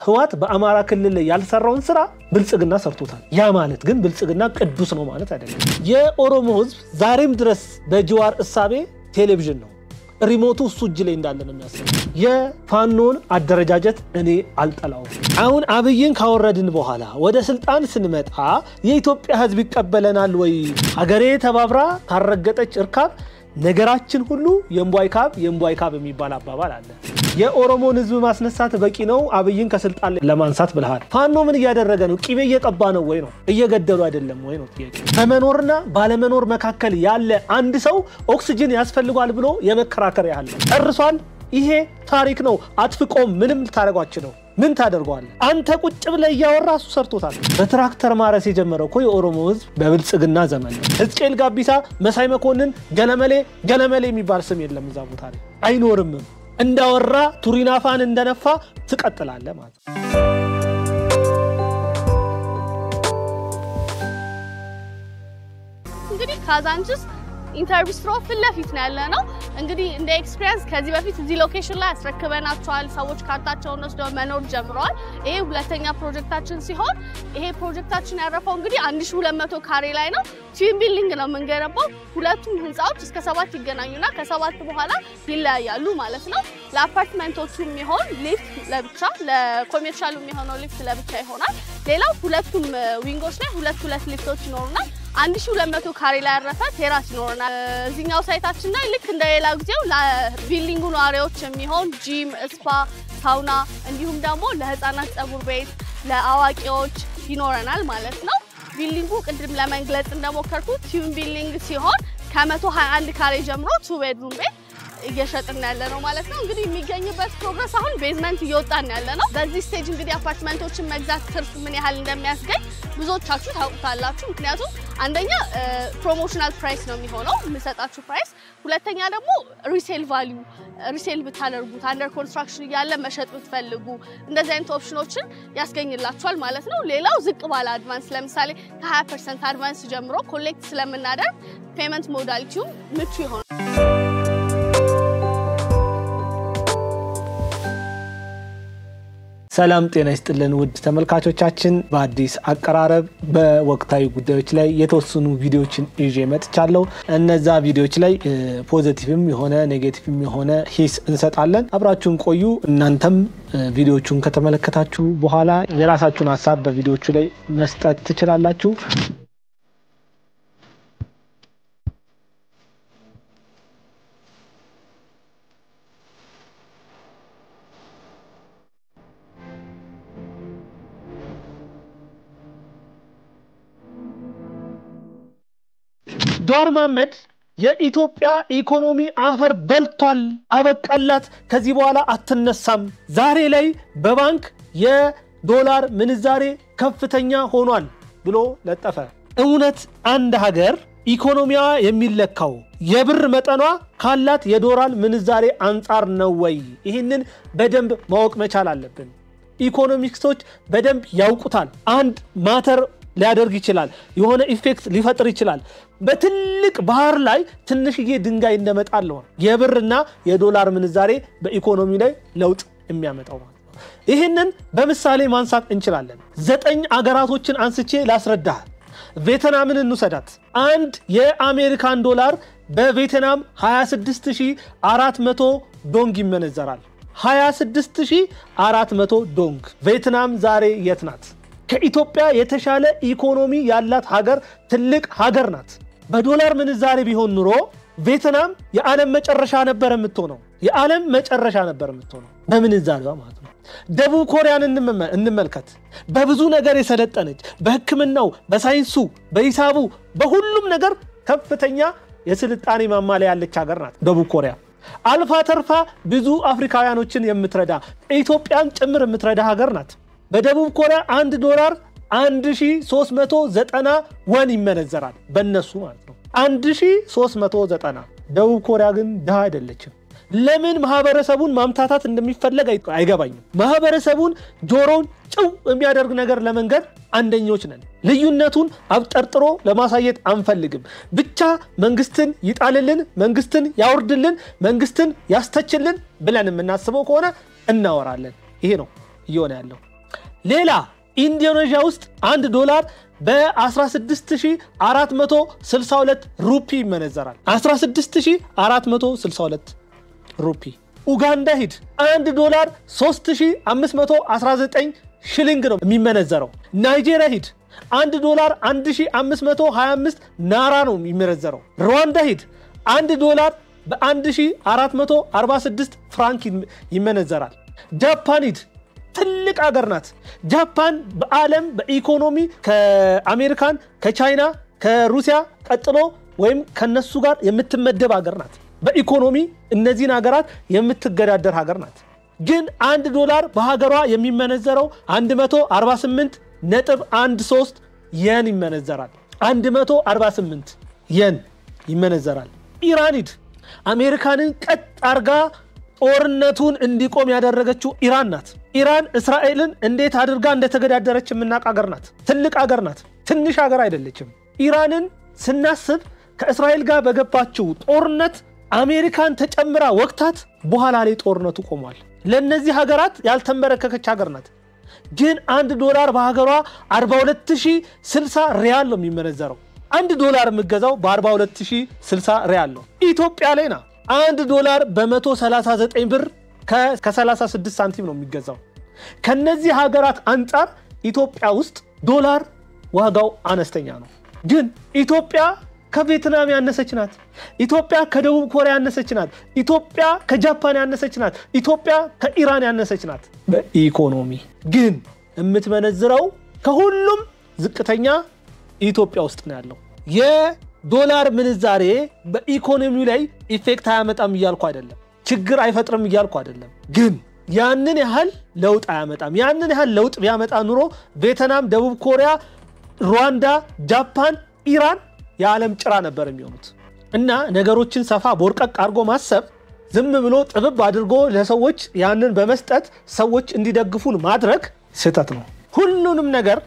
ህዋት በአማራ ክልል ላይ ያልሰራውን ስራ ብልጽግና ሰርቶታል ያ ማለት ግን ብልጽግና ቅዱስ ነው ማለት አይደለም የኦሮሞ ህዝብ ዛሬም ድረስ በጅዋር እሳቤ ቴሌቪዥን ነው ሪሞቱ ሱጅ ላይ እንዳለ ነው የሚያስበው የፋኖን አደረጃጀት እኔ አልጠላው አሁን አብይን ካወረድን በኋላ ወደ ስልጣን ስንመጣ የኢትዮጵያ ህዝብ ይቀበለናል ወይ ሀገሬ ተባብራ ታረገጠች እርካብ ነገራችን ሁሉ የምቧይካብ የሚባል አባባል አለ የኦሮሞን ህዝብ ማስነሳት በቂ ነው አብይን ከስልጣን ለማንሳት ብለሃል ፋኖ ምን ያደረገ ነው ቂቤ እየቀባ ነው ወይ ነው እየገደሉ አይደለም ወይ ነው ጥያቄ በመኖርና ባለመኖር መካከል ያለ አንድ ሰው ኦክሲጅን ያስፈልጋል ብሎ የመከራከር ያህል ጨርሷል ይሄ ታሪክ ነው አጥፍቆም ምንም ታረጋችሁ ነው ምን ታደርጓል አንተ ቁጭ ብለ ያወራሱ ሰርቶታል በትራክተር ማረስ የጀመረው ኮይ ኦሮሞ ህዝብ በብልጽግና ዘመን እስቄል ጋቢሳ መሳይ መኮንን ገለመሌ የሚባል ስም የለም እዛ ቦታ ላይ አይኖርም እንዳወራ ቱሪናፋን እንደነፋ ትቀጥላለ ማለት እንግዲህ ካዛንችስ ኢንተርቪስትሮ ፍለፊት ነው ያለነው እንግዲህ እንደ ኤክስፒሪየንስ ከዚህ በፊት እዚህ ሎኬሽን ላይ አስረክበናቸዋል ሰዎች ካርታቸውን ወስደው መኖር ጀምረዋል ይሄ ሁለተኛ ፕሮጀክታችን ሲሆን ይሄ ፕሮጀክታችን ያረፈው እንግዲህ 1200 ካሬ ላይ ነው ቲም ቢልዲንግ ነው መንገረባው ሁለቱም ህንጻዎች እስከ 7 ይገናኙና ከ7 በኋላ ይለያያሉ ማለት ነው ለአፓርትመንቶቹ የሚሆን ሊፍት ለብቻ ለኮሜርሻሉ የሚሆነው ሊፍት ለብቻ ይሆናል ሌላው ሁለቱም ዊንጎች ላይ ሁለት ሊፍቶች ይኖሩና 1200 ካሬ ላይ ያረፈ ቴራስ ይኖርናል እዚህኛው ሳይታችን ላይ ልክ እንደሌላ ጊዜው ለቢልዲንጉ ነዋሪዎች የሚሆን ጂም ስፓ ሳውና እንዲሁም ደግሞ ለህፃናት ጸጉር ቤት ለአዋቂዎች ይኖረናል ማለት ነው ቢልዲንጉ ቅድም ለመግለጽ እንደሞከርኩት ቲም ቢልዲንግ ሲሆን ከ121 ካሬ ጀምሮ 2 ቤድሩም ቤት እየሸጥን ያለነው ማለት ነው እንግዲህ የሚገኝበት ፕሮግረስ አሁን ቤዝመንት እየወጣን ያለነው በዚህ ስቴጅ እንግዲህ አፓርትመንቶችን መግዛት ትርፍ ምን ያህል እንደሚያስገኝ ብዙዎቻችሁ ታውቁታላችሁ ምክንያቱም አንደኛ ፕሮሞሽናል ፕራይስ ነው የሚሆነው የምሰጣችሁ ፕራይስ ሁለተኛ ደግሞ ሪሴል ቫልዩ ሪሴል ብታደርጉት አንደር ኮንስትራክሽን ያለ መሸጥ ብትፈልጉ እንደዚህ አይነት ኦፕሽኖችን ያስገኝላችኋል ማለት ነው ሌላው ዝቅ ባለ አድቫንስ ለምሳሌ ከ20% አድቫንስ ጀምሮ ኮሌክት ስለምናደርግ ፔመንት ሞዳሊቲው ምቹ ይሆናል ሰላም ጤና ይስጥልን ውድ ተመልካቾቻችን በአዲስ አቀራረብ በወቅታዊ ጉዳዮች ላይ የተወሰኑ ቪዲዮዎችን ይዤ መጥቻለሁ እነዛ ቪዲዮዎች ላይ ፖዚቲቭም የሆነ ኔጌቲቭም የሆነ ሂስ እንሰጣለን አብራችሁን ቆዩ እናንተም ቪዲዮቹን ከተመለከታችሁ በኋላ የራሳችሁን ሐሳብ በቪዲዮቹ ላይ መስጠት ትችላላችሁ ዶር መሐመድ የኢትዮጵያ ኢኮኖሚ አፈር በልቷል አበቃላት ከዚህ በኋላ አትነሳም ዛሬ ላይ በባንክ የዶላር ምንዛሬ ከፍተኛ ሆኗል ብሎ ለጠፈ እውነት አንድ ሀገር ኢኮኖሚያ የሚለካው የብር መጠኗ ካላት የዶላር ምንዛሬ አንፃር ነው ወይ ይሄንን በደንብ ማወቅ መቻል አለብን ኢኮኖሚክሶች በደንብ ያውቁታል አንድ ማተር ሊያደርግ ይችላል የሆነ ኢፌክት ሊፈጥር ይችላል በትልቅ ባህር ላይ ትንሽዬ ድንጋይ እንደመጣል ነው የብርና የዶላር ምንዛሬ በኢኮኖሚ ላይ ለውጥ የሚያመጣው ማለት ነው ይሄንን በምሳሌ ማንሳት እንችላለን 9 አገራቶችን አንስቼ ላስረዳ ቪየትናምን እንውሰዳት አንድ የአሜሪካን ዶላር በቪየትናም 26400 ዶንግ ይመነዘራል 26400 ዶንግ ቪየትናም ዛሬ የት ናት ከኢትዮጵያ የተሻለ ኢኮኖሚ ያላት ሀገር ትልቅ ሀገር ናት በዶላር ምንዛሬ ቢሆን ኑሮ ቪየትናም የዓለም መጨረሻ ነበር የምትሆነው በምንዛሬዋ ማለት ነው ደቡብ ኮሪያን እንመልከት በብዙ ነገር የሰለጠነች በህክምናው በሳይንሱ በሂሳቡ በሁሉም ነገር ከፍተኛ የስልጣኔ ማማ ላይ ያለች ሀገር ናት ደቡብ ኮሪያ አልፋ ተርፋ ብዙ አፍሪካውያኖችን የምትረዳ ኢትዮጵያን ጭምር የምትረዳ ሀገር ናት በደቡብ ኮሪያ 1 ዶላር 1390 ወን ይመነዘራል በእነሱ ማለት ነው 1390 ደቡብ ኮሪያ ግን ደሃ አይደለችም ለምን ማህበረሰቡን ማምታታት እንደሚፈልግ አይገባኝም ማህበረሰቡን ጆሮን ጭው የሚያደርግ ነገር ለመንገር አንደኞች ነን ልዩነቱን አብጠርጥሮ ለማሳየት አንፈልግም ብቻ መንግስትን ይጣልልን መንግስትን ያወርድልን መንግስትን ያስተችልን ብለን እናስበው ከሆነ እናወራለን ይሄ ነው ይሆነ ያለው ሌላ ኢንዶኔዥያ ውስጥ $1 በ16462 ሩፒ ይመነዘራል 16462 ሩፒ ኡጋንዳ ሂድ $1 3519 ሽሊንግ ነው የሚመነዘረው ናይጄሪያ ሂድ $1 1525 ናራ ነው የሚመነዘረው ሩዋንዳ ሂድ $1 በ1446 ፍራንክ ይመነዘራል ጃፓን ሂድ ትልቅ ሀገር ናት ጃፓን በዓለም በኢኮኖሚ ከአሜሪካን ከቻይና ከሩሲያ ቀጥሎ ወይም ከነሱ ጋር የምትመደብ ሀገር ናት በኢኮኖሚ እነዚህን ሀገራት የምትገዳደር ሀገር ናት ግን $1 በሀገሯ የሚመነዘረው 148.13 የን ይመነዘራል 148 የን ይመነዘራል ኢራን ሂድ አሜሪካንን ቀጥ አርጋ ጦርነቱን እንዲቆም ያደረገችው ኢራን ናት ኢራን እስራኤልን እንዴት አድርጋ እንደተገዳደረች የምናቅ ሀገር ናት ትልቅ ሀገር ናት ትንሽ ሀገር አይደለችም ኢራንን ስናስብ ከእስራኤል ጋር በገባችው ጦርነት አሜሪካን ተጨምራ ወቅታት በኋላ ላይ ጦርነቱ ቆሟል ለነዚህ ሀገራት ያልተመረከከች ሀገር ናት ግን $1 በሀገሯ 42060 ሪያል ነው የሚመነዘረው $1 የምገዛው በ42060 ሪያል ነው ኢትዮጵያ ላይ ና $1 በ139 ብር ከ36 ሳንቲም ነው የሚገዛው ከነዚህ ሀገራት አንፃር ኢትዮጵያ ውስጥ ዶላር ዋጋው አነስተኛ ነው ግን ኢትዮጵያ ከቪየትናም ያነሰች ናት ኢትዮጵያ ከደቡብ ኮሪያ ያነሰች ናት ኢትዮጵያ ከጃፓን ያነሰች ናት ኢትዮጵያ ከኢራን ያነሰች ናት በኢኮኖሚ ግን የምትመነዝረው ከሁሉም ዝቅተኛ ኢትዮጵያ ውስጥ ነው ያለው የዶላር ምንዛሬ በኢኮኖሚው ላይ ኢፌክት አያመጣም ይያልኩ አይደለም ችግር አይፈጥርም ይያልኩ አይደለም ግን ያንን ያህል ለውጥ አያመጣም ያንን ያህል ለውጥ ቢያመጣ ኑሮ ቪየትናም ደቡብ ኮሪያ ሩዋንዳ ጃፓን ኢራን የዓለም ጭራ ነበር የሚሆኑት እና ነገሮችን ሰፋ ቦርቀቅ አድርጎ ማሰብ ዝም ብሎ ጥብብ አድርጎ ለሰዎች ያንን በመስጠት ሰዎች እንዲደግፉን ማድረግ ስህተት ነው ሁሉንም ነገር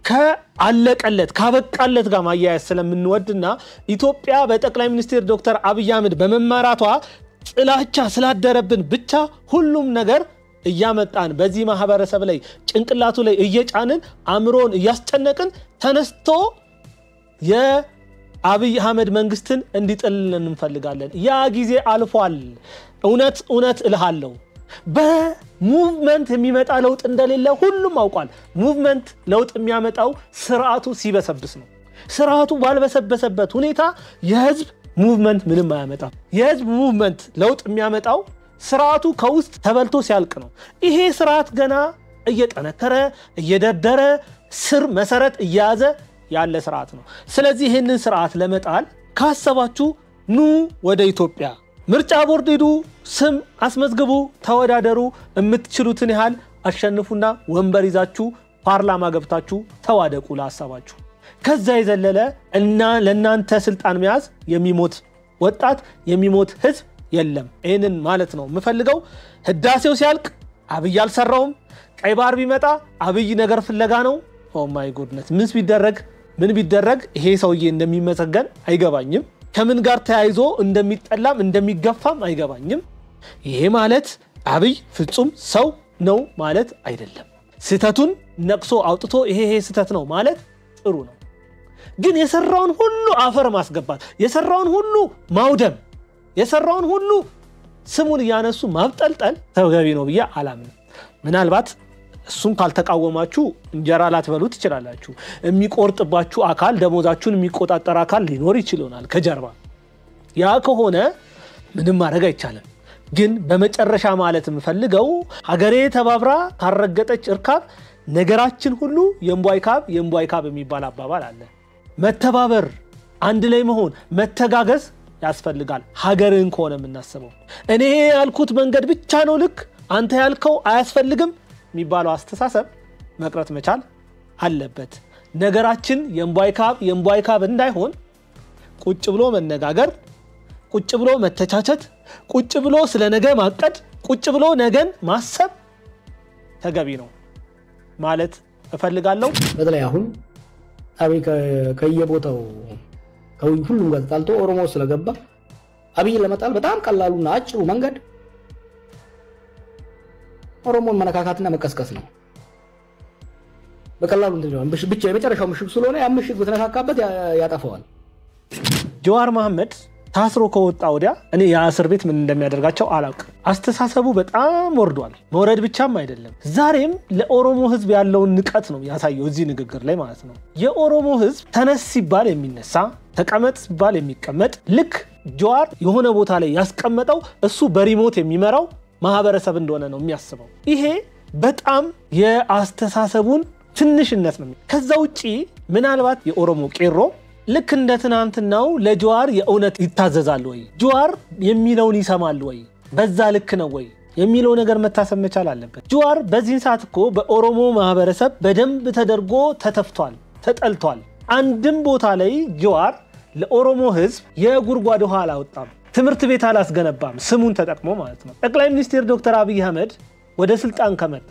ከአለቀለት ካበቃለት ጋር ማያያዝ ስለምንወድና ኢትዮጵያ በጠቅላይ ሚኒስትር ዶክተር አብይ አህመድ በመመራቷ ጥላቻ ስላደረብን ብቻ ሁሉም ነገር እያመጣን በዚህ ማህበረሰብ ላይ ጭንቅላቱ ላይ እየጫንን አምሮን እያስጨነቅን ተነስቶ የአብይ አህመድ መንግስትን እንዲጥልልን እንፈልጋለን ያ ጊዜ አልፏል እውነት እልሃለሁ በሙቭመንት የሚመጣ ለውጥ እንደሌለ ሁሉም አውቋል ሙቭመንት ለውጥ የሚያመጣው ስርዓቱ ሲበሰብስ ነው ስርዓቱ ባልበሰበሰበት ሁኔታ የህዝብ ሙቭመንት ምንም አያመጣም የህዝብ ሙቭመንት ለውጥ የሚያመጣው ስርዓቱ ከውስጥ ተበልቶ ሲያልቅ ነው ይሄ ስርዓት ገና እየጠነከረ እየደደረ ስር መሰረት እያያዘ ያለ ስርዓት ነው ስለዚህ ይሄንን ስርዓት ለመጣል ካሰባችሁ ኑ ወደ ኢትዮጵያ ምርጫ ቦርድ ሄዱ ስም አስመዝግቡ ተወዳደሩ የምትችሉትን ያህል አሸንፉና ወንበር ይዛችሁ ፓርላማ ገብታችሁ ተዋደቁ ለሐሳባችሁ ከዛ ይዘለለ እና ለናንተ ስልጣን መያዝ የሚሞት ወጣት የሚሞት ህዝብ የለም እኔን ማለት ነው የምፈልገው ህዳሴው ሲያልቅ አብይ አልሰራውም ቀይ ባህር ቢመጣ አብይ ነገር ፍለጋ ነው ኦ ማይ ጉድነስ ምን ቢደረግ ይሄ ሰውዬ እንደሚመሰገን አይገባኝም ከምን ጋር ተያይዞ እንደሚጠላም እንደሚገፋም አይገባኝም ይሄ ማለት አብይ ፍጹም ሰው ነው ማለት አይደለም ስህተቱን ነቅሶ አውጥቶ ይሄ ስህተት ነው ማለት ጥሩ ነው ግን የሰራውን ሁሉ አፈር ማስገባት የሰራውን ሁሉ ማውደም የሰራውን ሁሉ ስሙን ያነሱ ማብጠልጠል ተገቢ ነው ብዬ አላምንም ምናልባት እሱን ካልተቃወማችሁ እንጀራ ላትበሉ ትችላላችሁ የሚቆርጥባችሁ አካል ደሞዛችሁን የሚቆጣጠር አካል ሊኖር ይችላል ከጀርባ ያ ከሆነ ምንም ማድረግ አይቻልም ግን በመጨረሻ ማለት የምፈልገው ሀገሬ ተባብራ ካረገጠች እርካብ ነገራችን ሁሉ የምቧይ ካብ የሚባል አባባል አለ መተባበር አንድ ላይ መሆን መተጋገዝ ያስፈልጋል ሀገርን ከሆነ የምናስበው እኔ ያልኩት መንገድ ብቻ ነው ልክ አንተ ያልከው አያስፈልግም የሚባለው አስተሳሰብ መቅረት መቻል አለበት ነገራችን የምቧይ ካብ እንዳይሆን ቁጭ ብሎ መነጋገር ቁጭ ብሎ መተቻቸት ቁጭ ብሎ ስለ ነገ ማቀድ ቁጭ ብሎ ነገን ማሰብ ተገቢ ነው ማለት እፈልጋለሁ በተለይ አሁን አብይ ከየቦታው ሁሉም ጋር ታልቶ ኦሮሞ ስለገባ አብይ ለመጣል በጣም ቀላሉና አጭሩ መንገድ ኦሮሞን መነካካትና መቀስቀስ ነው በቀላሉ እንደሆነ ብቻ የመጨረሻው ምሽግ ስለሆነ ያ ምሽግ በተነካካበት ያጠፋዋል ጀዋር መሐመድ ታስሮ ከወጣ ወዲያ እኔ ያስር ቤት ምን እንደሚያደርጋቸው አላውቅም አስተሳሰቡ በጣም ወርዷል መውረድ ብቻም አይደለም ዛሬም ለኦሮሞ ህዝብ ያለውን ንቀት ነው ያሳየው እዚህ ንግግር ላይ ማለት ነው የኦሮሞ ህዝብ ተነስ ሲባል የሚነሳ ተቀመጥ ሲባል የሚቀመጥ ልክ ጀዋር የሆነ ቦታ ላይ ያስቀመጠው እሱ በሪሞት የሚመራው ማህበረሰብ እንደሆነ ነው የሚያስበው ይሄ በጣም የአስተሳሰቡን ትንሽነት ነው ከዛ ውጪ ምናልባት የኦሮሞ ቄሮ ልክ እንደ ትናንትናው ለጀዋር የእውነት ይታዘዛል ወይ ጀዋር የሚለውን ይሰማል ወይ በዛ ልክ ነው ወይ የሚለው ነገር መታሰብ መቻል አለበት ጀዋር በዚህ ሰዓት እኮ በኦሮሞ ማህበረሰብ በደንብ ተደርጎ ተተፍቷል ተጠልቷል አንድም ቦታ ላይ ጀዋር ለኦሮሞ ህዝብ የጉርጓድ ውሃ አላወጣም ትምርት ቤት አላስገነባም ስሙን ተጠቅሞ ማለት ነው ጠቅላይ ሚኒስትር ዶክተር አብይ አህመድ ወደ ስልጣን ከመጣ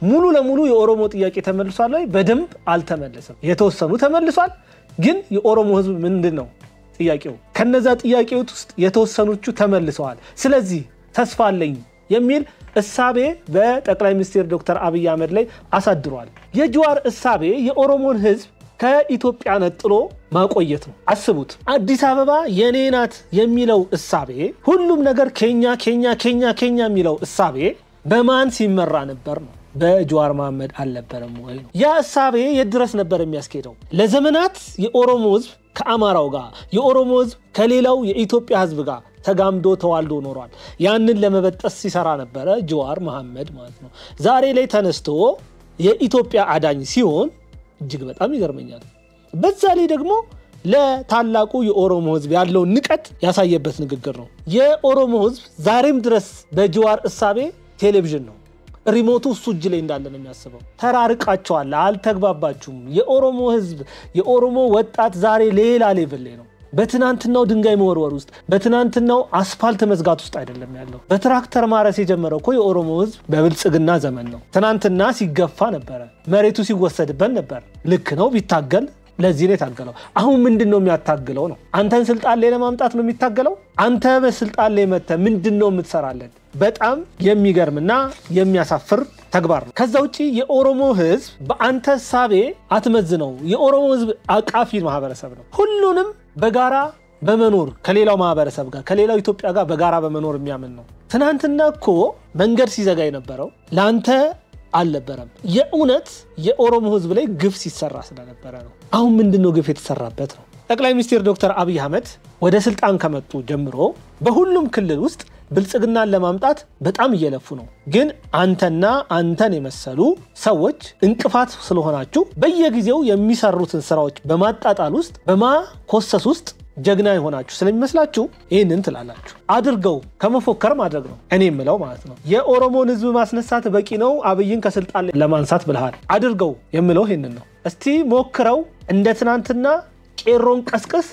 ሙሉ ለሙሉ የኦሮሞ ጥያቄ ተመልሷል ወይ በደንብ አልተመለሰም የተወሰኑ ተመልሷል ግን የኦሮሞ ህዝብ ምንድነው ጥያቄው ከነዛ ጥያቄዎች ውስጥ የተወሰኑቹ ተመልሰዋል ስለዚህ ተስፋ አለኝ የሚል እሳቤ በጠቅላይ ሚኒስትር ዶክተር አብይ አህመድ ላይ አሳድሯል የጀዋር እሳቤ የኦሮሞን ህዝብ ከኢትዮጵያ ነጥሎ ማቆየት ነው አስቡት አዲስ አበባ የኔ ናት የሚለው እሳቤ ሁሉም ነገር ኬኛ የሚለው እሳቤ በማን ሲመራ ነበር ነው በጀዋር መሐመድ አልነበረም ወይ ነው ያ እሳቤ የድረስ ነበር የሚያስኬደው ለዘመናት የኦሮሞ ህዝብ ከአማራው ጋር የኦሮሞ ህዝብ ከሌላው የኢትዮጵያ ህዝብ ጋር ተጋምዶ ተዋልዶ ኖሯል ያንን ለመበጠስ ሲሰራ ነበር ጀዋር መሐመድ ማለት ነው ዛሬ ላይ ተነስቶ የኢትዮጵያ አዳኝ ሲሆን እጅግ በጣም ይገርመኛል በዛ ላይ ደግሞ ለታላቁ የኦሮሞ ህዝብ ያለው ንቀት ያሳየበት ንግግር ነው የኦሮሞ ህዝብ ዛሬም ድረስ በጀዋር እሳቤ ቴሌቪዥን ነው ሪሞቱ እጅ ላይ እንዳለ ነው የሚያስበው ተራርቃቸዋል አልተግባባችሁም የኦሮሞ ህዝብ የኦሮሞ ወጣት ዛሬ ሌላ ሌቭል ላይ ነው በትናንትናው ድንጋይ መወርወር ውስጥ በትናንትናው አስፋልት መዝጋት ውስጥ አይደለም ያለው በትራክተር ማረስ የጀመረው እኮ የኦሮሞ ህዝብ በብልጽግና ዘመን ነው ትናንትና ሲገፋ ነበር መሬቱ ሲወሰድበት ነበር ልክ ነው ቢታገል ለዚህ ነው ታገለው አሁን ምንድነው የሚያታገለው ነው አንተን ስልጣን ላይ ለማምጣት ነው የሚታገለው አንተ በስልጣን ላይ መተ ምንድነው የምትሰራለን በጣም የሚገርምና የሚያሳፍር ተግባር ነው ከዛ ውጪ የኦሮሞ ህዝብ በአንተ ሳቤ አትመዝነው የኦሮሞ ህዝብ አቃፊ ማህበረሰብ ነው ሁሉንም በጋራ በመኖር ከሌላው ማህበረሰብ ጋር ከሌላው ኢትዮጵያ ጋር በጋራ በመኖር የሚያምን ነው ትናንትና እኮ መንገድ ሲዘጋ የነበረው ላንተ አልነበረም የኡነት የኦሮሞ ህዝብ ላይ ግፍ ሲሰራ ስለነበረ ነው አሁን ምንድነው ግፍ የተሰራበት ነው ጠቅላይ ሚኒስትር ዶክተር አብይ አህመድ ወደ ስልጣን ከመጡ ጀምሮ በሁሉም ክልል ውስጥ ብልጽግናን ለማምጣት በጣም እየለፉ ነው ግን አንተን የመሰሉ ሰዎች እንቅፋት ስለሆናችሁ በየጊዜው የሚሰሩትን ስራዎች በማጣጣል ውስጥ በማኮሰስ ውስጥ ጀግና ይሆናችሁ ስለሚመስላችሁ ይሄንን ትላላችሁ አድርገው ከመፎከር ማድረግ ነው እኔ የምለው ማለት ነው የኦሮሞን ህዝብ ማስነሳት በቂ ነው አብይን ከስልጣን ለማንሳት ብለሃል አድርገው የምለው ይሄንን ነው እስቲ ሞክረው እንደ ትናንትና ቄሮን ቀስቀስ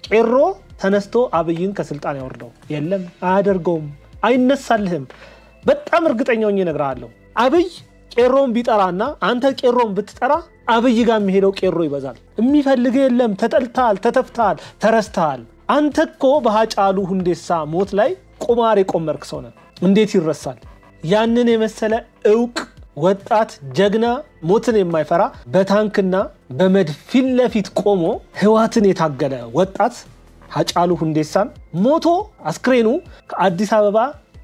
ቄሮ ተነስቶ አብይን ከስልጣን ያወርደው የለም አያደርገውም አይነሳልህም በጣም እርግጠኛ ሆኜ እነግራለሁ አብይ ቄሮን ቢጠራና አንተ ቄሮን ብትጠራ አብይ ጋር የሚሄደው ቄሮ ይበዛል የሚፈልግ የለም ተጠልታል ተተፍታል ተረስተሃል አንተኮ በሃጫሉ ሁንዴሳ ሞት ላይ ቁማር የቆመርክ ሰው ነህ እንዴት ይረሳል ያንን የመሰለ ዕውቅ ወጣት ጀግና ሞትን የማይፈራ በታንክና በመድፍ ፊት ለፊት ቆሞ ህዋትን የታገለ ወጣት ሃጫሉ ሁንዴሳን ሞቶ አስክሬኑ ከአዲስ አበባ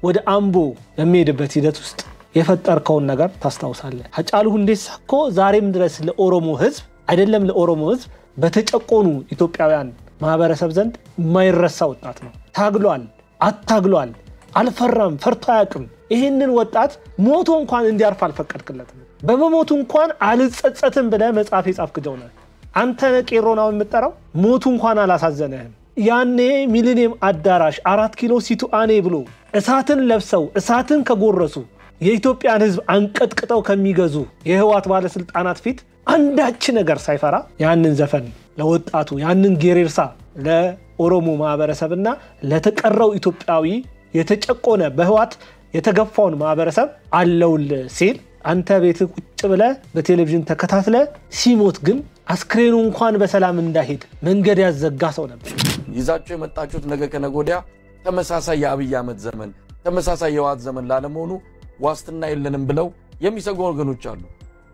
ወደ አምቦ የሚሄድበት ሂደት ውስጥ የፈጠርከውን ነገር ታስታውሳለህ ሃጫሉ ሁንዴሳ እኮ ዛሬም ድረስ ለኦሮሞ ህዝብ አይደለም ለኦሮሞ ህዝብ በተጨቆኑ ኢትዮጵያውያን ማህበረሰብ ዘንድ የማይረሳ ወጣት ነው ታግሏል አታግሏል አልፈራም ፈርቶ አያውቅም ይሄንን ወጣት ሞቶ እንኳን እንዲያርፍ አልፈቀድክለትም በመሞቱ እንኳን አልጸጸትም ብለህ መጻፍ የጻፍከው ነው አንተ ቄሮናው የምትጠራው ሞቱ እንኳን አላሳዘነህም ያኔ ሚሊኒየም አዳራሽ 4 ኪሎ ሲቱአኔ ብሎ እሳትን ለብሰው እሳትን ከጎረሱ የኢትዮጵያን ህዝብ አንቀጥቅጠው ከሚገዙ የህዋት ባለስልጣናት ፊት አንዳች ነገር ሳይፈራ ያንን ዘፈን ለወጣቱ ያንን ጌሬርሳ ለኦሮሞ ማህበረሰብና ለተቀረው ኢትዮጵያዊ የተጨቆነ በህዋት የተገፋውን ማህበረሰብ አለውል ሲል አንተ ቤት ቁጭ ብለ በቴሌቪዥን ተከታትለ ሲሞት ግን አስክሬኑ እንኳን በሰላም እንዳይሄድ መንገድ ያዘጋ ሰው ነበር ይዛቸው የመጣችሁት ነገ ከነጎዲያ ተመሳሳይ የአብይ አህመድ ዘመን ተመሳሳይ የህዋት ዘመን ላለመሆኑ ዋስትና የለንም ብለው የሚሰጉ ወገኖች አሉ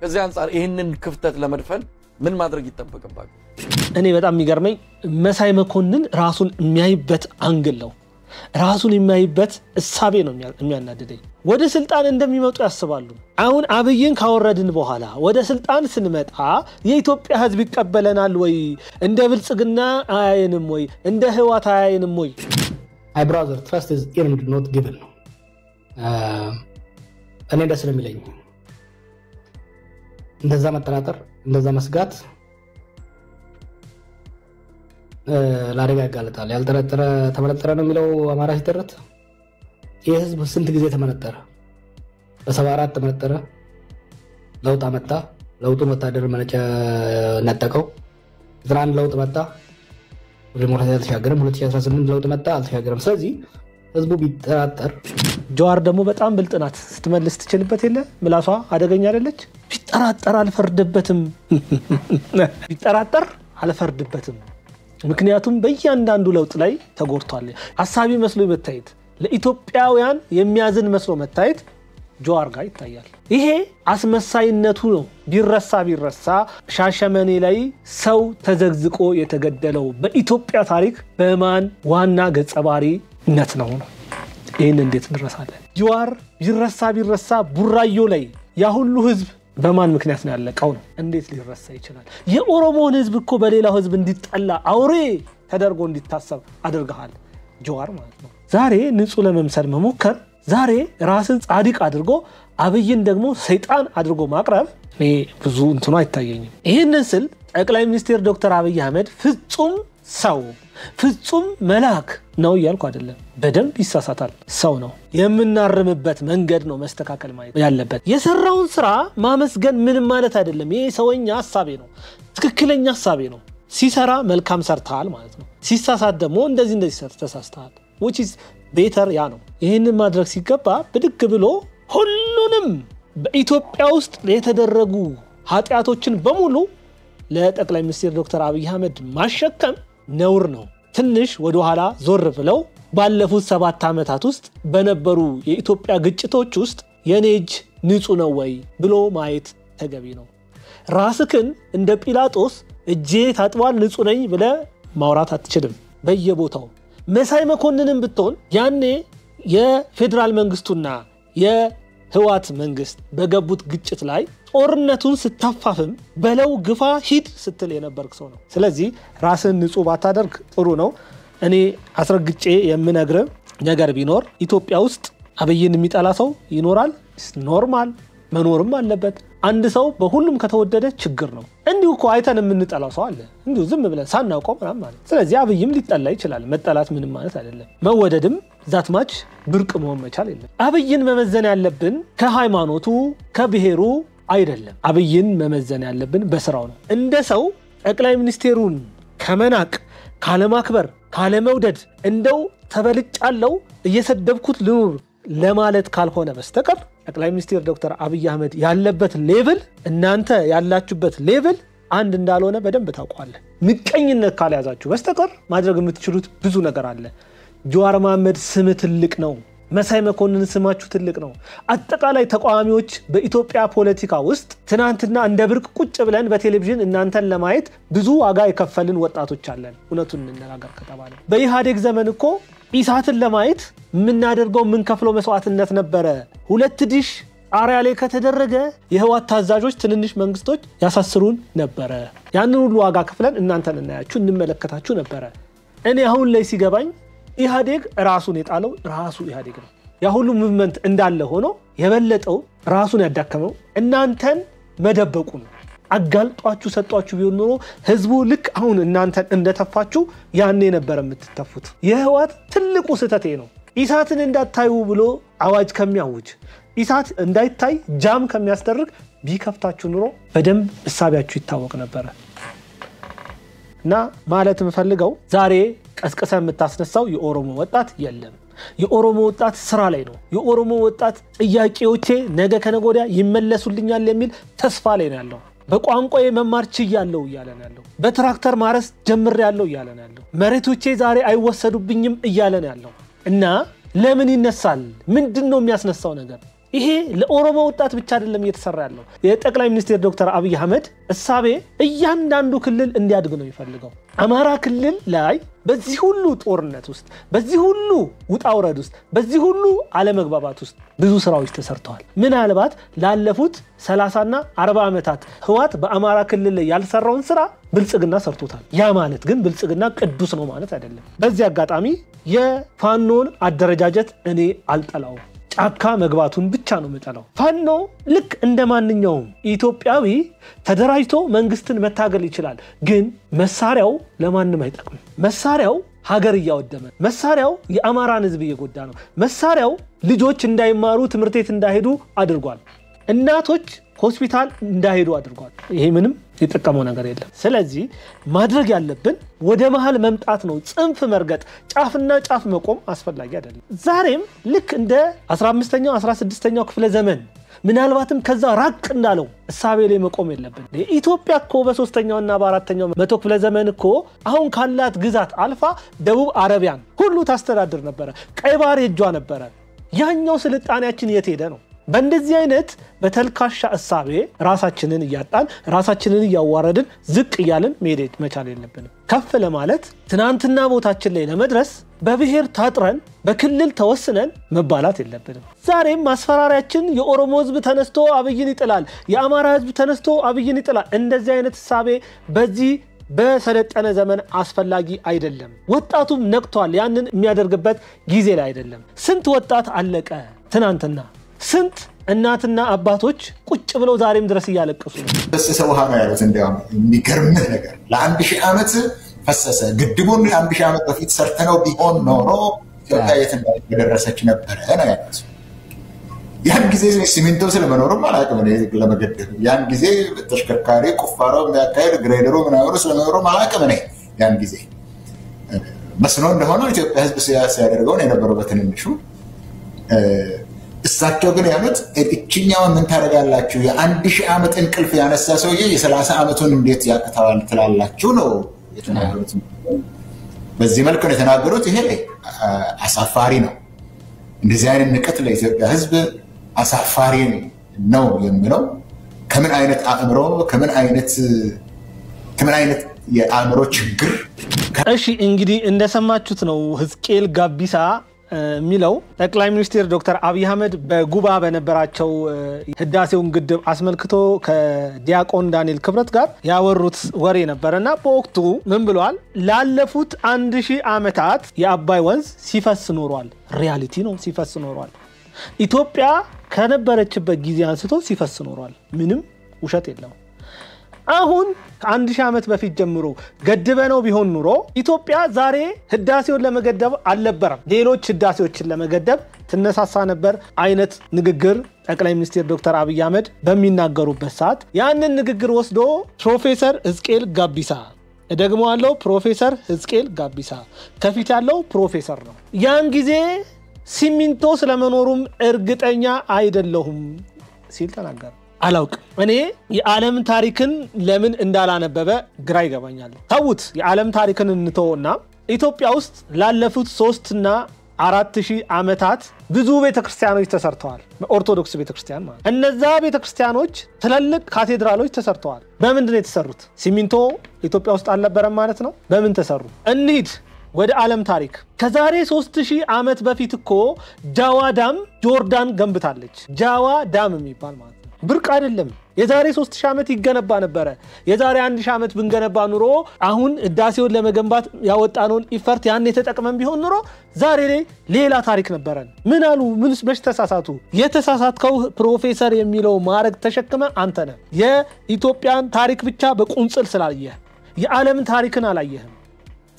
ከዚህ አንፃር ይሄንን ክፍተት ለመድፈን ምን ማድረግ ይጠበቅባል? እኔ በጣም የሚገርመኝ መሳይ መኮንን ራሱን የሚያይበት አንግል ነው። ራሱን የሚያይበት እሳቤ ነው የሚያናድደኝ። ወደ ስልጣን እንደሚመጡ ያስባሉ። አሁን አብይን ካወረድን በኋላ ወደ ስልጣን ስንመጣ የኢትዮጵያ ህዝብ ይቀበለናል ወይ? እንደ ብልጽግና አያየንም ወይ? እንደ ህዋት አያየንም ወይ? My brother, trust is earned, not given. እኔ ደስ ስለሚለኝ እንደዛ መጠራጠር እንደዛ መስጋት ለአደጋ ያጋልጣል። ያልተጠረጠረ ተመነጠረ ነው የሚለው አማራ ሲተረት። ይህ ህዝብ ስንት ጊዜ ተመነጠረ? በ74 ተመነጠረ፣ ለውጥ አመጣ። ለውጡ ወታደር መነጨ ነጠቀው። 91 ለውጥ መጣ፣ ዲሞክራሲ አልተሻገረም። 2018 ለውጥ መጣ፣ አልተሻገረም። ስለዚህ ህዝቡ ቢጠራጠር ጀዋር ደግሞ በጣም ብልጥናት ስትመልስ ትችልበት የለ ምላሷ አደገኛ አይደለች። ቢጠራጠር አልፈርድበትም ቢጠራጠር አልፈርድበትም። ምክንያቱም በእያንዳንዱ ለውጥ ላይ ተጎድቷል። ሐሳቢ መስሎ መታየት፣ ለኢትዮጵያውያን የሚያዝን መስሎ መታየት ጀዋር ጋር ይታያል። ይሄ አስመሳይነቱ ነው። ቢረሳ ሻሸመኔ ላይ ሰው ተዘግዝቆ የተገደለው በኢትዮጵያ ታሪክ በማን ዋና ገጸ ባህሪነት ነው? ይሄን እንዴት እንረሳለን? ጀዋር ቢረሳ ቡራዮ ላይ ያ ሁሉ ህዝብ በማን ምክንያት ነው ያለቀው ነው? እንዴት ሊረሳ ይችላል? የኦሮሞን ህዝብ እኮ በሌላው ህዝብ እንዲጠላ አውሬ ተደርጎ እንዲታሰብ አድርገሃል ጀዋር ማለት ነው። ዛሬ ንጹህ ለመምሰል መሞከር፣ ዛሬ ራስን ጻድቅ አድርጎ አብይን ደግሞ ሰይጣን አድርጎ ማቅረብ ብዙ እንትኑ አይታየኝም። ይሄንን ስል ጠቅላይ ሚኒስትር ዶክተር አብይ አህመድ ፍጹም ሰው ፍጹም መልአክ ነው እያልኩ አይደለም። በደንብ ይሳሳታል። ሰው ነው። የምናርምበት መንገድ ነው መስተካከል ማለት ያለበት። የሰራውን ስራ ማመስገን ምንም ማለት አይደለም። ይሄ ሰውኛ ሐሳቤ ነው፣ ትክክለኛ ሐሳቤ ነው። ሲሰራ መልካም ሰርታል ማለት ነው። ሲሳሳት ደግሞ እንደዚህ ተሳስተሃል which is better ያ ነው። ይሄንን ማድረግ ሲገባ ብድግ ብሎ ሁሉንም በኢትዮጵያ ውስጥ የተደረጉ ኃጢያቶችን በሙሉ ለጠቅላይ ሚኒስትር ዶክተር አብይ አህመድ ማሸከም ነውር ነው። ትንሽ ወደ ኋላ ዞር ብለው ባለፉት 7 ዓመታት ውስጥ በነበሩ የኢትዮጵያ ግጭቶች ውስጥ የኔ እጅ ንጹህ ነው ወይ ብሎ ማየት ተገቢ ነው። ራስክን እንደ ጲላጦስ እጄ ታጥቧል ንጹህ ነኝ ብለ ማውራት አትችልም። በየቦታው መሳይ መኮንንን ብትሆን ያኔ የፌደራል መንግስቱና የህዋት መንግስት በገቡት ግጭት ላይ ጦርነቱን ስታፋፍም በለው ግፋ ሂድ ስትል የነበርክ ሰው ነው። ስለዚህ ራስን ንጹህ ባታደርግ ጥሩ ነው። እኔ አስረግጬ የምነግር ነገር ቢኖር ኢትዮጵያ ውስጥ አብይን የሚጠላ ሰው ይኖራል። ኖርማል መኖርም አለበት። አንድ ሰው በሁሉም ከተወደደ ችግር ነው። እንዲሁ እኮ አይተን የምንጠላው ሰው አለ፣ እንዲሁ ዝም ብለን ሳናውቀው ምናምን ማለት። ስለዚህ አብይም ሊጠላ ይችላል። መጠላት ምንም ማለት አይደለም። መወደድም ዛት ማች ብርቅ መሆን መቻል የለም። አብይን መመዘን ያለብን ከሃይማኖቱ ከብሔሩ አይደለም። አብይን መመዘን ያለብን በስራው ነው። እንደ ሰው ጠቅላይ ሚኒስቴሩን ከመናቅ ካለማክበር ካለመውደድ እንደው ተበልጫለው እየሰደብኩት ልኑር ለማለት ካልሆነ በስተቀር ጠቅላይ ሚኒስትር ዶክተር አብይ አህመድ ያለበት ሌቭል እናንተ ያላችሁበት ሌቭል አንድ እንዳልሆነ በደንብ ታውቃለህ። ምቀኝነት ካልያዛችሁ በስተቀር ማድረግ የምትችሉት ብዙ ነገር አለ። ጀዋር መሐመድ ስም ትልቅ ነው። መሳይ መኮንን ስማችሁ ትልቅ ነው። አጠቃላይ ተቋሚዎች በኢትዮጵያ ፖለቲካ ውስጥ ትናንትና እንደ ብርቅ ቁጭ ብለን በቴሌቪዥን እናንተን ለማየት ብዙ ዋጋ የከፈልን ወጣቶች አለን። እውነቱን እንነጋገር ከተባለ በኢህአዴግ ዘመን እኮ ኢሳትን ለማየት ምናደርገው ምን ከፍሎ መስዋዕትነት ነበረ። 2 ዲሽ ጣሪያ ላይ ከተደረገ የህዋት ታዛዦች ትንንሽ መንግስቶች ያሳስሩን ነበረ። ያንን ሁሉ ዋጋ ከፍለን እናንተን እናያችሁ እንመለከታችሁ ነበረ። እኔ አሁን ላይ ሲገባኝ ኢህአዴግ ራሱን የጣለው ራሱ ኢህአዴግ ነው። ያ ሁሉ ሙቭመንት እንዳለ ሆኖ የበለጠው ራሱን ያዳከመው እናንተን መደበቁ ነው። አጋልጧችሁ ሰጧችሁ ቢሆን ኖሮ ህዝቡ ልክ አሁን እናንተን እንደተፋችሁ ያኔ ነበር የምትተፉት። የህዋት ትልቁ ስህተቴ ነው። ኢሳትን እንዳታዩ ብሎ አዋጅ ከሚያውጅ ኢሳት እንዳይታይ ጃም ከሚያስደርግ ቢከፍታችሁ ኑሮ በደንብ እሳቢያችሁ ይታወቅ ነበር። እና ማለት የምፈልገው ዛሬ ቀስቀሳ የምታስነሳው የኦሮሞ ወጣት የለም። የኦሮሞ ወጣት ስራ ላይ ነው። የኦሮሞ ወጣት ጥያቄዎቼ ነገ ከነገ ወዲያ ይመለሱልኛል የሚል ተስፋ ላይ ነው ያለው። በቋንቋዬ መማር ችያለሁ እያለ ነው ያለው። በትራክተር ማረስ ጀምሬያለሁ እያለ ነው ያለው። መሬቶቼ ዛሬ አይወሰዱብኝም እያለ ነው ያለው። እና ለምን ይነሳል? ምንድነው የሚያስነሳው ነገር? ይሄ ለኦሮሞ ወጣት ብቻ አይደለም እየተሰራ ያለው የጠቅላይ ሚኒስትር ዶክተር አብይ አህመድ እሳቤ እያንዳንዱ ክልል እንዲያድግ ነው የሚፈልገው አማራ ክልል ላይ በዚህ ሁሉ ጦርነት ውስጥ በዚህ ሁሉ ውጣውረድ ውስጥ በዚህ ሁሉ አለመግባባት ውስጥ ብዙ ስራዎች ተሰርተዋል ምናልባት ላለፉት 30 እና 40 ዓመታት ህዋት በአማራ ክልል ላይ ያልሰራውን ስራ ብልጽግና ሰርቶታል ያ ማለት ግን ብልጽግና ቅዱስ ነው ማለት አይደለም በዚህ አጋጣሚ የፋኖን አደረጃጀት እኔ አልጠላው ጫካ መግባቱን ብቻ ነው መጣለው ፋኖ ልክ እንደማንኛውም ኢትዮጵያዊ ተደራጅቶ መንግስትን መታገል ይችላል ግን መሳሪያው ለማንም አይጠቅም መሳሪያው ሀገር ያወደመ መሳሪያው የአማራን ህዝብ እየጎዳ ነው መሳሪያው ልጆች እንዳይማሩ ትምርት ቤት እንዳይሄዱ አድርጓል እናቶች ሆስፒታል እንዳይሄዱ አድርጓል ይሄ ምንም የተጠቀመው ነገር የለም ስለዚህ ማድረግ ያለብን ወደ መሃል መምጣት ነው ጽንፍ መርገጥ ጫፍና ጫፍ መቆም አስፈላጊ አይደለም ዛሬም ልክ እንደ 15ኛው 16ኛው ክፍለ ዘመን ምናልባትም ከዛ ራቅ እንዳለው እሳቤ ላይ መቆም የለብን ኢትዮጵያ እኮ በ3ኛው እና በ4ኛው መቶ ክፍለ ዘመን እኮ አሁን ካላት ግዛት አልፋ ደቡብ አረቢያን ሁሉ ታስተዳድር ነበር ቀይ ባህር እጇ ነበር ያኛው ስልጣኔያችን የት ሄደ ነው በእንደዚህ አይነት በተልካሻ እሳቤ ራሳችንን ያጣን ራሳችንን ያዋረድን ዝቅ ይያልን መሄድ መቻል የለብንም ከፍ ለማለት ትናንትና ቦታችን ላይ ለመድረስ በብሔር ታጥረን በክልል ተወስነን መባላት የለብንም ዛሬም ማስፈራሪያችን የኦሮሞ ህዝብ ተነስቶ አብይን ይጥላል የአማራ ህዝብ ተነስቶ አብይን ይጥላል እንደዚህ አይነት እሳቤ በዚህ በሰለጠነ ዘመን አስፈላጊ አይደለም ወጣቱም ነቅቷል ያንን የሚያደርግበት ጊዜ ላይ አይደለም ስንት ወጣት አለቀ ትናንትና ስንት እናትና አባቶች ቁጭ ብለው ዛሬም ድረስ ያለቀሱ ነው በሰው ውሃ ነው ያሉት እንዲያውም የሚገርም ነገር ለ1000 ዓመት ፈሰሰ ግድቡን 1000 ዓመት በፊት ሰርተነው ቢሆን ኖሮ ኢትዮጵያ የት እንደደረሰች ነበር ነው ያሉት ያን ጊዜ ሲሚንቶ ስለመኖርም አላውቅም ነው ለመገደብ ያን ጊዜ ተሽከርካሪ ቁፋሮ የሚያካሄድ ግሬደሩ ምናምን ስለመኖርም አላውቅም ነው ያን ጊዜ መስኖ እንደሆነ ኢትዮጵያ ህዝብ ሲያደርገው ነው የነበረው በትንንሹ እሳቸው ግን ያሉት እቺኛውን ምን ታረጋላችሁ የ1000 ዓመት እንቅልፍ ያነሳ ሰውዬ የ30 ዓመቱን እንዴት ያቅታዋል ትላላችሁ ነው የተናገሩት በዚህ መልኩ ነው የተናገሩት ይሄ አሳፋሪ ነው እንደዚህ አይነት ንቀት ለኢትዮጵያ ህዝብ አሳፋሪ ነው የሚለው ከምን አይነት አእምሮ ከምን አይነት የአእምሮ ችግር እሺ እንግዲህ እንደሰማችሁት ነው ህዝቅኤል ጋቢሳ ሚለው ጠቅላይ ሚኒስትር ዶክተር አብይ አህመድ በጉባ በነበራቸው ህዳሴውን ግድብ አስመልክቶ ከዲያቆን ዳንኤል ክብረት ጋር ያወሩት ወሬ ነበርና በወቅቱ ምን ብለዋል ላለፉት 1000 ዓመታት የአባይ ወንዝ ሲፈስ ኖሯል ሪያሊቲ ነው ሲፈስ ኖሯል ኢትዮጵያ ከነበረችበት ጊዜ አንስቶ ሲፈስ ኖሯል ምንም ውሸት የለም አሁን ከ1000 ዓመት በፊት ጀምሮ ገድበነው ቢሆን ኑሮ ኢትዮጵያ ዛሬ ህዳሴውን ለመገደብ አልነበረም ሌሎች ህዳሴዎችን ለመገደብ ትነሳሳ ነበር አይነት ንግግር ጠቅላይ ሚኒስትር ዶክተር አብይ አህመድ በሚናገሩበት ሰዓት ያንን ንግግር ወስዶ ፕሮፌሰር ህዝቅኤል ጋቢሳ ደግሞ ያለው ፕሮፌሰር ህዝቅኤል ጋቢሳ ከፊት ያለው ፕሮፌሰር ነው ያን ጊዜ ሲሚንቶ ስለመኖሩም እርግጠኛ አይደለሁም ሲል ተናገረ አላውቅ እኔ የዓለም ታሪክን ለምን እንዳላነበበ ግራ ይገባኛል ታውት የዓለም ታሪክን እንተውና ኢትዮጵያ ውስጥ ላለፉት 3 እና 4000 ዓመታት ብዙ ቤተክርስቲያኖች ተሰርተዋል ኦርቶዶክስ ቤተክርስቲያን ማለት እነዛ ቤተክርስቲያኖች ትላልቅ ካቴድራሎች ተሰርተዋል በምንድን ነው የተሰሩት ሲሚንቶ ኢትዮጵያ ውስጥ አልነበረም ማለት ነው በምን ተሰሩ እንሂድ ወደ ዓለም ታሪክ ከዛሬ 3000 ዓመት በፊት እኮ ጃዋ ዳም ጆርዳን ገንብታለች ጃዋ ዳም የሚባል ማለት ብርቅ አይደለም የዛሬ 3000 ዓመት ይገነባ ነበር የዛሬ 1000 ዓመት ብንገነባ ኑሮ አሁን ህዳሴውን ለመገንባት ያወጣነውን ኢፈርት ያን የተጠቀመን ቢሆን ኑሮ ዛሬ ላይ ሌላ ታሪክ ነበረን ምን አሉ ምንስ በተሳሳቱ የተሳሳተው ፕሮፌሰር የሚለው ማረግ ተሸክመ አንተ ነህ የኢትዮጵያን ታሪክ ብቻ በቁንጽል ስላልየ የዓለም ታሪክን አላየህም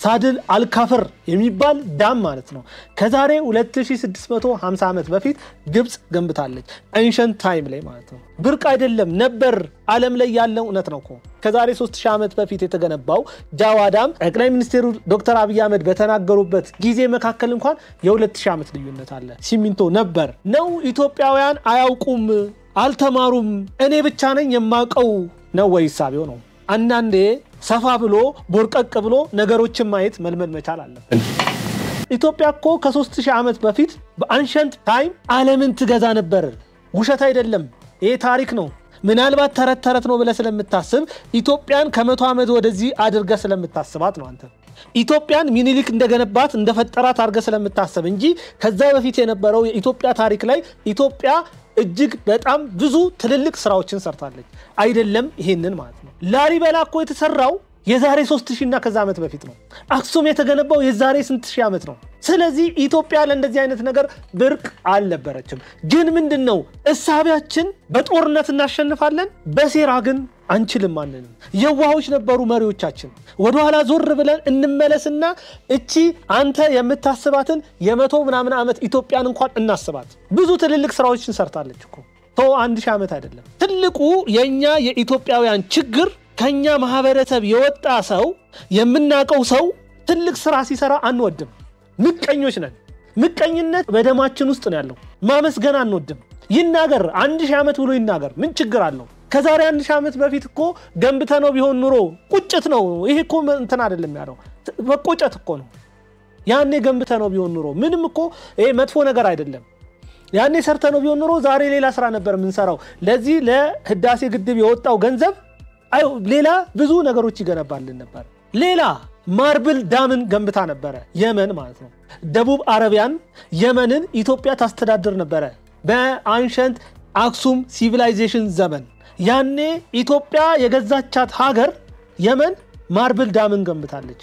ሳድል አልካፈር የሚባል ዳም ማለት ነው ከዛሬ 2650 ዓመት በፊት ግብጽ ገንብታለች ኤንሸንት ታይም ላይ ማለት ነው ብርቅ አይደለም ነበር ዓለም ላይ ያለው እውነት ነው ከዛሬ 3000 ዓመት በፊት የተገነባው ጃዋ ዳም ጠቅላይ ሚኒስትሩ ዶክተር አብይ አህመድ በተናገሩበት ጊዜ መካከል እንኳን የ2000 ዓመት ልዩነት አለ ሲሚንቶ ነበር ነው ኢትዮጵያውያን አያውቁም አልተማሩም እኔ ብቻ ነኝ የማቀው ነው ወይስ ሳቢው ነው አንዳንዴ ሰፋ ብሎ ቦርቀቅ ብሎ ነገሮችን ማየት መልመድ መቻል አለበት ኢትዮጵያ እኮ ከ3000 ዓመት በፊት በአንሸንት ታይም ዓለምን ትገዛ ነበር ውሸት አይደለም ይሄ ታሪክ ነው ምናልባት ተረት ነው ብለ ስለምታስብ ኢትዮጵያን ከ100 ዓመት ወደዚህ አድርገ ስለምታስባት ነው አንተ ኢትዮጵያን ሚኒሊክ እንደገነባት እንደፈጠራት አድርገ ስለምታስብ እንጂ ከዛ በፊት የነበረው የኢትዮጵያ ታሪክ ላይ ኢትዮጵያ እጅግ በጣም ብዙ ትልልቅ ስራዎችን ሰርታለች አይደለም ይሄንን ማለት ነው ላሊበላ እኮ የተሰራው የዛሬ 3000 እና ከዛ ዓመት በፊት ነው አክሱም የተገነባው የዛሬ ስንት ሺህ ዓመት ነው ስለዚህ ኢትዮጵያ ለእንደዚህ አይነት ነገር ብርቅ አልነበረችም ግን ምንድነው እሳቢያችን በጦርነት እናሸንፋለን በሴራ ግን አንችልም ማንንም የዋሆች ነበሩ መሪዎቻችን ወደ ኋላ ዞር ብለን እንመለስና እቺ አንተ የምታስባትን የ100 ምናምን ዓመት ኢትዮጵያን እንኳን እናስባት ብዙ ትልልቅ ስራዎችን ሰርታለች እኮ ተው 1000 ዓመት አይደለም ትልቁ የኛ የኢትዮጵያውያን ችግር ከኛ ማህበረሰብ የወጣ ሰው የምናቀው ሰው ትልቅ ስራ ሲሰራ አንወድም ምቀኞች ነን ምቀኝነት በደማችን ውስጥ ነው ያለው ማመስገን አንወድም ይናገር 1000 ዓመት ብሎ ይናገር ምን ችግር አለው ከዛሬ 1000 ዓመት በፊት እኮ ገንብተነው ቢሆን ኑሮ ቁጭት ነው ይሄ እኮ እንትን አይደለም ያለው በቁጭት እኮ ነው ያኔ ገንብተነው ቢሆን ኑሮ ምንም እኮ ይሄ መጥፎ ነገር አይደለም ያኔ ሰርተነው ቢሆን ኑሮ ዛሬ ሌላ ስራ ነበር ምንሰራው ለዚህ ለህዳሴ ግድብ የወጣው ገንዘብ ሌላ ብዙ ነገሮች ይገነባልን ነበር ሌላ ማርብል ዳምን ገንብታ ነበር የመን ማለት ነው ደቡብ አረቢያን የመንን ኢትዮጵያ ታስተዳድር ነበር በአንሸንት አክሱም ሲቪላይዜሽን ዘመን ያኔ ኢትዮጵያ የገዛቻት ሀገር የመን ማርብል ዳምን ገንብታለች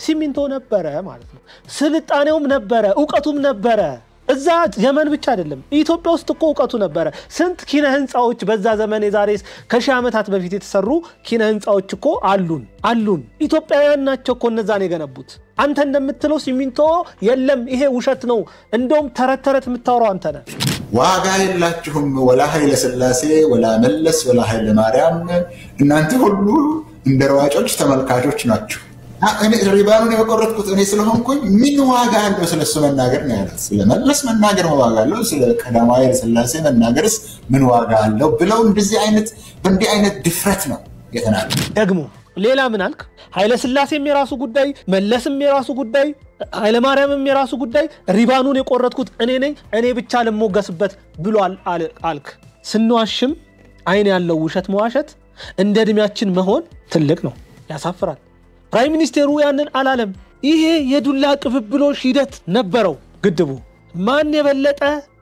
ሲሚንቶ ነበር ማለት ነው ስልጣኔውም ነበር ዕውቀቱም ነበር እዛ የመን ብቻ አይደለም ኢትዮጵያ ውስጥ እኮ ዕውቀቱ ነበር ስንት ኪነ ህንጻዎች በዛ ዘመን የዛሬ ከሺህ ዓመታት በፊት የተሰሩ ኪነ ህንጻዎች እኮ አሉን ኢትዮጵያውያን ናቸው እኮ እነዛን የገነቡት አንተ እንደምትለው ሲሚንቶ የለም ይሄ ውሸት ነው እንደውም ተረት የምታወራው አንተ ነህ ዋጋ የላችሁም ወላ ኃይለ ሥላሴ ወላ መለስ ወላ ኃይለ ማርያም እናንተ ሁሉ እንደሯጮች ተመልካቾች ናችሁ እኔ ሪባኑን የቆረጥኩት እኔ ስለሆንኩኝ ምን ዋጋ አለው ስለሱ መናገር ነው ያለው ስለመለስ መናገር ዋጋ አለው ስለ ቀዳማዊ ኃይለ ሥላሴ መናገርስ ምን ዋጋ አለው ብለው እንደዚህ አይነት ድፍረት ነው የተናገረው ደግሞ ሌላ ምን አልክ ኃይለ ሥላሴም የራሱ ጉዳይ መለስም የራሱ ጉዳይ ኃይለ ማርያምም የራሱ ጉዳይ ሪባኑን የቆረጥኩት እኔ ነኝ እኔ ብቻ ለሞገስበት ብሏል አልክ ስንዋሽም አይን ያለው ውሸት መዋሸት እንደ እድሜያችን መሆን ትልቅ ነው ያሳፍራል ፕራይም ሚኒስቴሩ ያንን አላለም ይሄ የዱላ ቅብብሎሽ ሂደት ነበረው ግድቡ ማን የበለጠ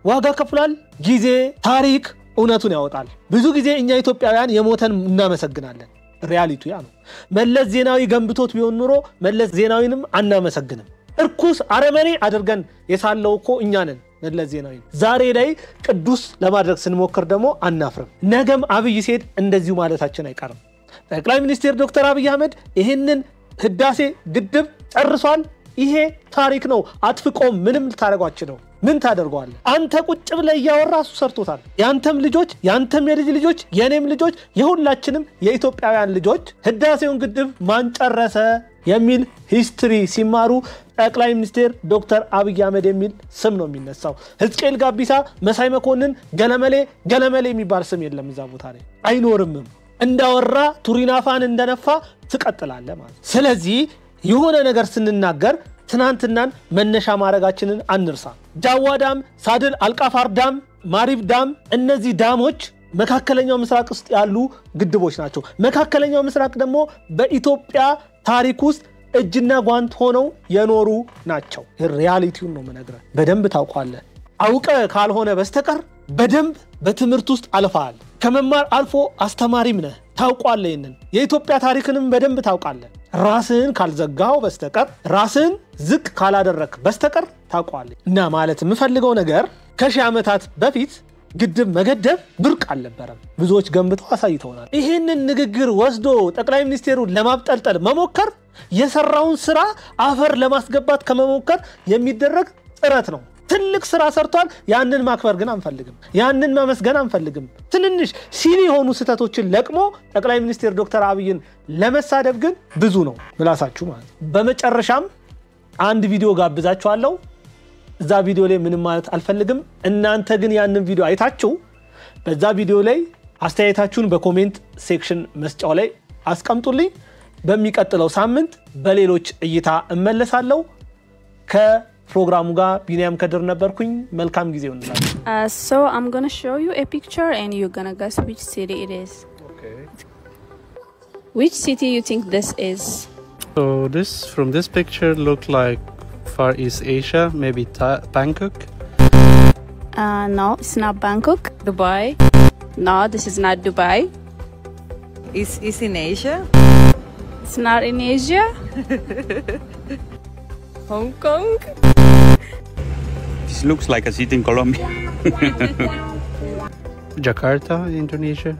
ዋጋ ከፍሏል ጊዜ ታሪክ እውነቱን ያወጣል ብዙ ጊዜ እኛ ኢትዮጵያውያን የሞተን እናመሰግናለን ሪያሊቲው ያ ነው መለስ ዜናዊ ገንብቶት ቢሆን ኑሮ መለስ ዜናዊንም አናመሰግንም እርኩስ አረመኔ አድርገን የሳለው እኮ እኛ ነን መለስ ዜናዊ ዛሬ ላይ ቅዱስ ለማድረግ ስንሞክር ደግሞ አናፍርም ነገም አብይ ሲሄድ እንደዚሁ ማለታችን አይቀርም ጠቅላይ ሚኒስትር ዶክተር አብይ አህመድ ይሄንን ህዳሴ ግድብ ጨርሷል ይሄ ታሪክ ነው አጥፍቆም ምንም ልታረጋችሁ ነው ምን ታደርጓል አንተ ቁጭ ብለ ያወራሱ ሰርቶታል ያንተም ልጆች ያንተም የልጅ ልጆች የኔም ልጆች የሁላችንም የኢትዮጵያውያን ልጆች ህዳሴውን ግድብ ማን ጨረሰ የሚል ሂስትሪ ሲማሩ ጠቅላይ ሚኒስትር ዶክተር አብይ አህመድ የሚል ስም ነው የሚነሳው ህዝቅኤል ጋቢሳ መሳይ መኮንን ገለመሌ የሚባል ስም የለም እዛ ቦታ ላይ አይኖርም እንዳወራ ቱሪናፋን እንደነፋ ትቀጥላለ ማለት ስለዚህ የሆነ ነገር ስንናገር ትናንትናን መነሻ ማረጋችንን አንርሳ ጃዋዳም ሳድል አልቃፋር ዳም ማሪብ ዳም እነዚህ ዳሞች መካከለኛው ምስራቅ ውስጥ ያሉ ግድቦች ናቸው መካከለኛው ምስራቅ ደግሞ በኢትዮጵያ ታሪክ ውስጥ እጅና ጓንት ሆነው የኖሩ ናቸው ሪያሊቲውን ነው መነግረህ በደንብ ታውቃለህ አውቀ ካልሆነ በስተቀር በደንብ በትምህርት ውስጥ አልፈሃል ከመማር አልፎ አስተማሪም ነህ ታውቃለህ ይሄንን የኢትዮጵያ ታሪክንም በደንብ ታውቃለህ ራስን ካልዘጋው በስተቀር ራስን ዝቅ ካላደረክ በስተቀር ታውቃለህ እና ማለት የምፈልገው ነገር ከሺህ ዓመታት በፊት ግድብ መገደብ ብርቅ አልነበረም ብዙዎች ገንብተው አሳይተውናል ይሄንን ንግግር ወስዶ ጠቅላይ ሚኒስቴሩ ለማብጠልጠል መሞከር የሰራውን ስራ አፈር ለማስገባት ከመሞከር የሚደረግ ጥረት ነው ትልቅ ስራ ሰርቷል ያንን ማክበር ግን አንፈልግም ያንን ማመስገን አንፈልግም ትንንሽ ሲሊ ሆኑ ስተቶችን ለቅሞ ጠቅላይ ሚኒስቴር ዶክተር አብይን ለመሳደብ ግን ብዙ ነው ምላሳችሁ ማለት በመጨረሻም አንድ ቪዲዮ ጋብዛችኋለሁ እዛ ቪዲዮ ላይ ምንም ማለት አልፈልግም እናንተ ግን ያንን ቪዲዮ አይታችሁ በዛ ቪዲዮ ላይ አስተያየታችሁን በኮሜንት ሴክሽን መስጫው ላይ አስቀምጡልኝ በሚቀጥለው ሳምንት በሌሎች እይታ እመለሳለሁ ከፕሮግራሙ ጋር ቢኒያም ከድር ነበርኩኝ መልካም ጊዜ ይሁንላችሁ So I'm gonna show you a picture and you're gonna guess which city it is. Okay. Which city you think this is? So from this picture look like Far East Asia, maybe Bangkok. No, it's not Bangkok. Dubai. No, this is not Dubai. Is in Asia? It's not in Asia. Hong Kong. This looks like a city in Colombia. Jakarta, Indonesia.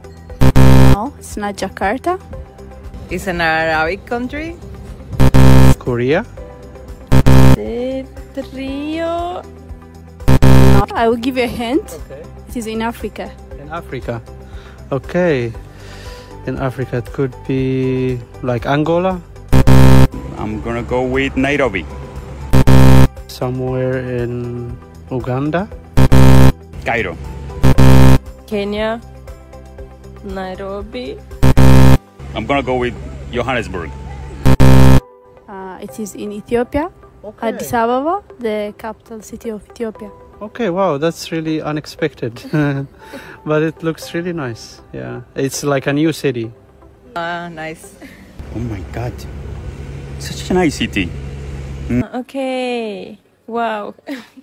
No, it's not Jakarta. Is an Arabic country? Korea. Rio. No, I will give you a hint. Okay. It is in Africa. In Africa. Okay. In Africa, it could be like Angola. I'm gonna go with Nairobi. Somewhere in Uganda. Cairo. Kenya. Nairobi. I'm gonna go with Johannesburg. It is in Ethiopia. Okay. Addis Ababa, the capital city of Ethiopia. Okay, wow, that's really unexpected. But it looks really nice. Yeah, it's like a new city. Nice. Oh my God. Such a nice city. Okay. Wow.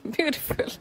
Beautiful.